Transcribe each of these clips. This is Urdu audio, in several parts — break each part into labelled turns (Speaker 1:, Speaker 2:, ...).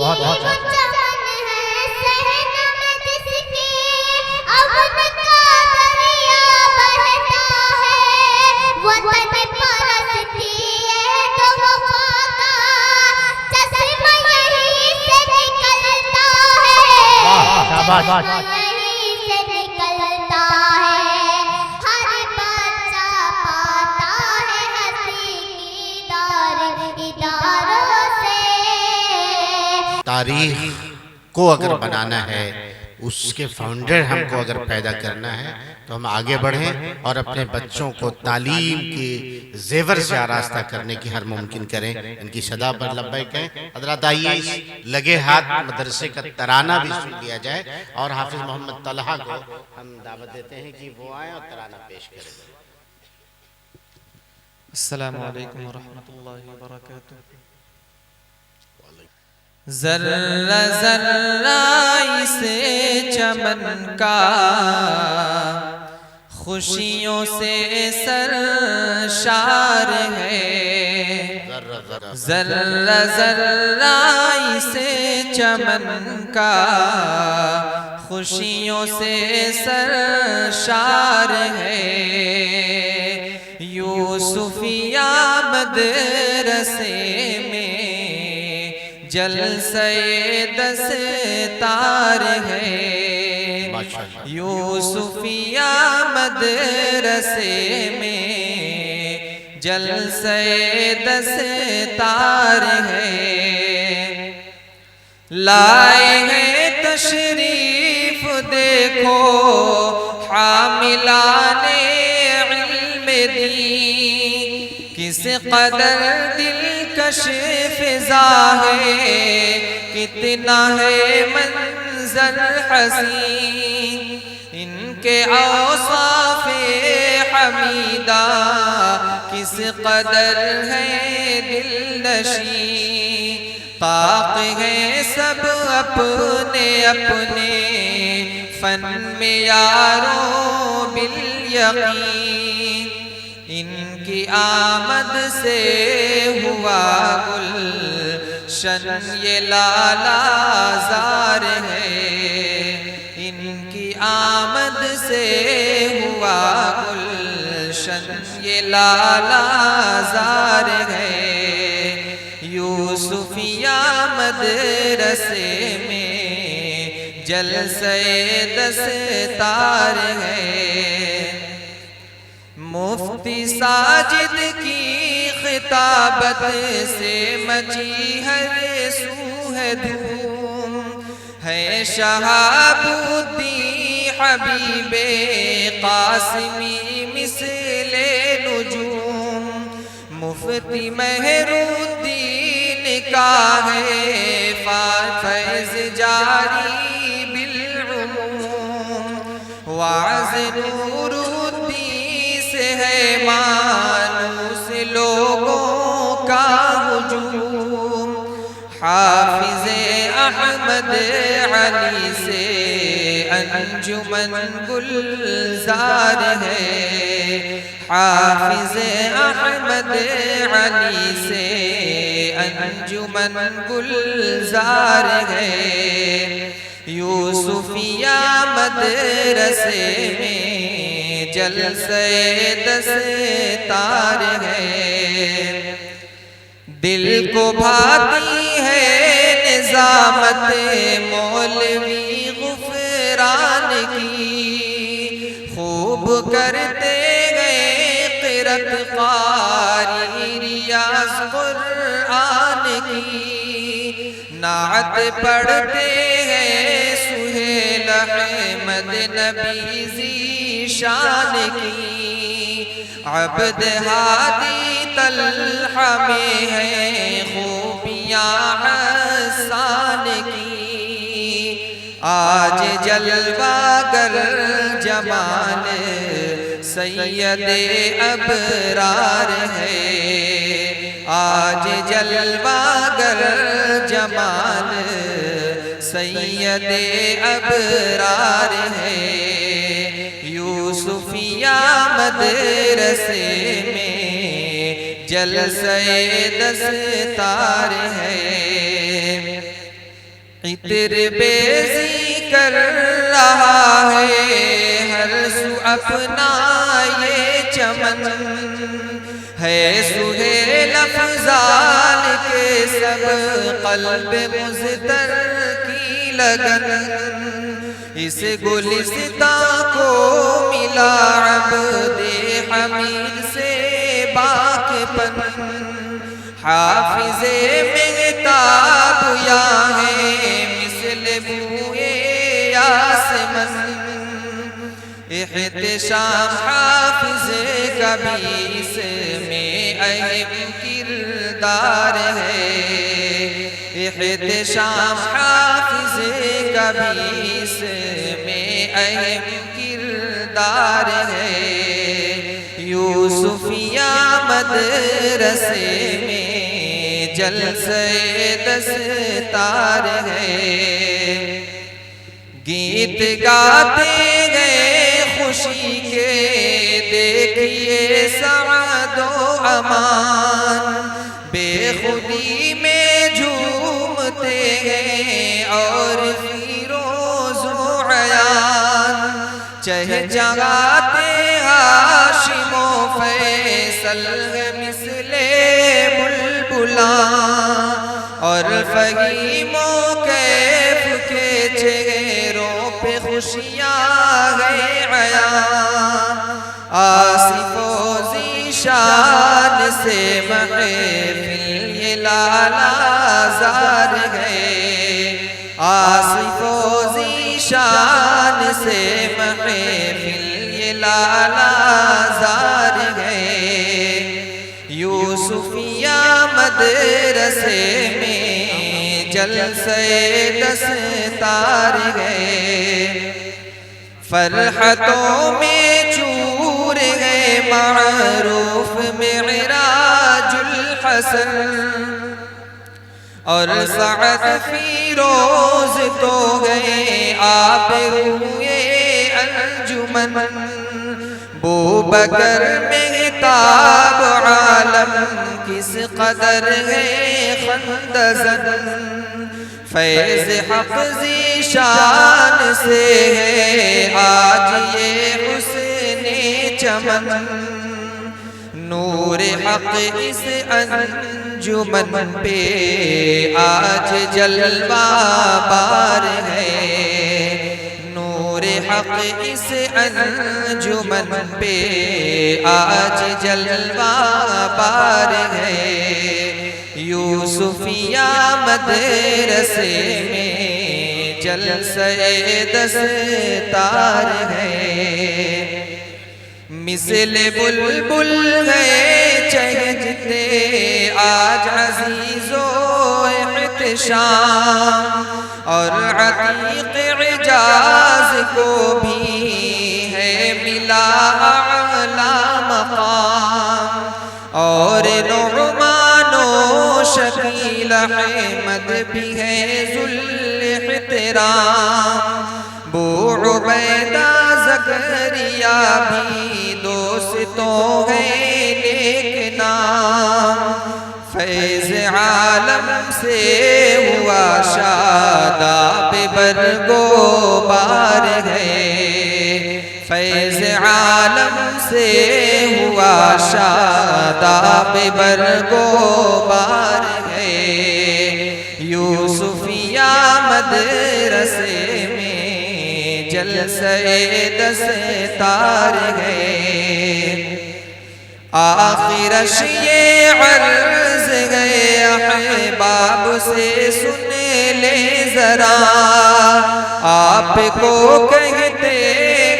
Speaker 1: بہت بہت
Speaker 2: تاریخ کو اگر بنانا ہے، اس کے فاؤنڈر ہم کو اگر پیدا کرنا ہے تو ہم آگے بڑھیں اور اپنے بچوں کو تعلیم کے زیور سے آراستہ کرنے کی ہر ممکن کریں۔ ان کی صدا پر لبیک کہیں۔ حضرات آئیے لگے ہاتھ مدرسے کا ترانہ بھی سن لیا جائے اور حافظ محمد طلحہ کو ہم دعوت دیتے ہیں کہ وہ آئیں اور ترانہ پیش کریں۔
Speaker 3: السلام علیکم ورحمۃ اللہ وبرکاتہ۔ ذرہ ذرہ اس چمن کا خوشیوں سے سرشار ہے، ذرہ ذرہ اس چمن کا خوشیوں سے سرشار ہے۔ یوسفیہ مدرسے میں جلسہ دستار ہے، یوسفیہ مدرسے میں جلسہ دستار ہے۔ لائے ہیں تشریف دیکھو حاملان علم دین، کس قدر دلکش فضا ہے، کتنا ہے منظر حسین، ان کے اوصاف حمیدہ کس قدر ہے دل نشین۔ طاق ہیں سب اپنے اپنے فن میں یاروں بالیقین، ان کی آمد سے ہوا گلشن یہ لالا زار ہے، ان کی آمد سے ہوا گلشن یہ لالا زار ہے۔ یوسفیہ مدرسے میں جلسہ دستار ہے۔ مفتی ساجد کی خطابت سے مچی ہر سو ہے دھوم، ہے شہاب الدین حبیب قاسمی مثل نجوم، مفتی مہر الدین کا ہے فیض جاری بالعموم، وعظ نور ہے مانوس لوگوں کا ہجوم، حافظ احمد علی سے انجمن گلزار ہے، حافظ احمد علی سے انجمن گلزار ہے۔ یوسفیہ مدرسے میں جلسہ دستار ہے۔ دل کو بھاتی ہے نظامت مولوی غفران کی، خوب کرتے گئے قرأت قاری ریاض قرآن کی، نعت پڑھتے ہیں سہیل احمد نبی شان کی، عبد ہادی طلحہ میں ہے خوبیاں حسان کی، آج جلوہ گر جمال سید ابرار ہے، آج جلوہ گر جمال سید ابرار ہے۔ یوسفیہ مدرسے میں جلسہ دستار ہے۔ عطر بیزی کر رہا ہے ہر سو اپنا یہ چمن ہے سہیل افضال کے سب قلب مضطر کی لگن اس گلستاں کو ملا عبد حمید سے باغبن حافظ مہتاب یا ہے مثل بوئے یاسمن احتشام حافظ کا بھی اس میں اہم کردار ہے احتشام حافظ کا بھی اس میں اہم کردار ہے یوسفیہ مدرسے میں جلسے دستار ہے گیت گاتے گئے خوشی کے دیکھیے سعد و امان بے خودی میں جھومتے ہیں اور فیروز و عیان چہچہاتے ہاشم و فیصل مثل بلبلاں اور فہیم و کیف کے چہروں پہ خوشیاں ہے عیاں آصف و ذیشان سے محفل یہ لالا زار ہے آصف و ذیشان سے محفل یہ لالا زار ہے یوسفیہ مدرسے میں جلسے دستار ہے فرحتوں میں چور ہے معروف معراج الحسن اور سعد فیروز تو گئے آپ روئے انجمن بوبکر مہتاب عالم کس قدر ہے خندزن فیض حق ذیشان سے ہے آج یہ حسن چمن نور حق اس انجمن پہ آج جلوہ بار ہے نور حق اس انجمن پہ آج جلوہ بار ہے یوسفیہ مدرسے میں جلسے دستار ہے مثل بلبل ہے چہجتے آج عزیز و احتشام اور عتیق اعجاز کو بھی ہے ملا اعلی مقام اور نعمان و شکیل احمد بھی ہے ذل احترام بو عبیدہ زکریا بھی دوستوں ہے نیک نام فیض عالم سے ہوا شاداب برگو بار ہے فیض عالم سے ہوا شاداب برگو بار ہے یوسفیہ مدرسے میں جلسے دستار ہے آخرش یہ عرض ہے احباب سے سن لے ذرا آپ کو کہتے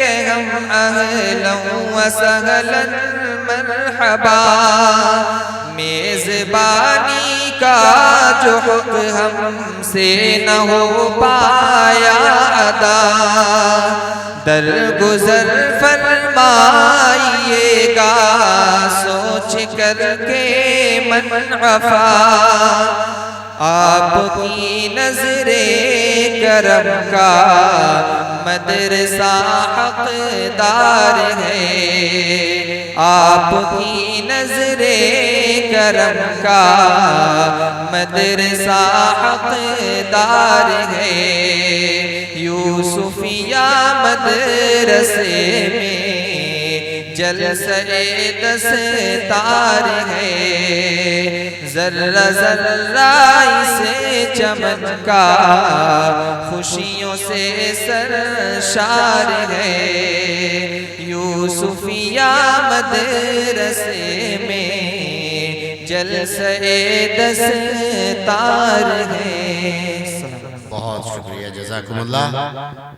Speaker 3: ہیں ہم اہلا و سہلا مرحبا میزبانی کا جو حق ہم سے نہ ہو پایا ادا درگزر فرمائیے گا سوچ کر کے من عفا آپ کی نظر کرم کا مدرسہ حقدار ہے آپ کی نظر کرم کا مدرسہ حقدار ہے، یوسفیہ مدرسے میں جلسہ دستار ہے، ذرہ ذرہ اسے چمن کا خوشیوں سے سرشار ہے، یوسفیہ مدرسے میں جلسہ دستار ہے۔
Speaker 2: بہت شکریہ، جزاکم اللہ۔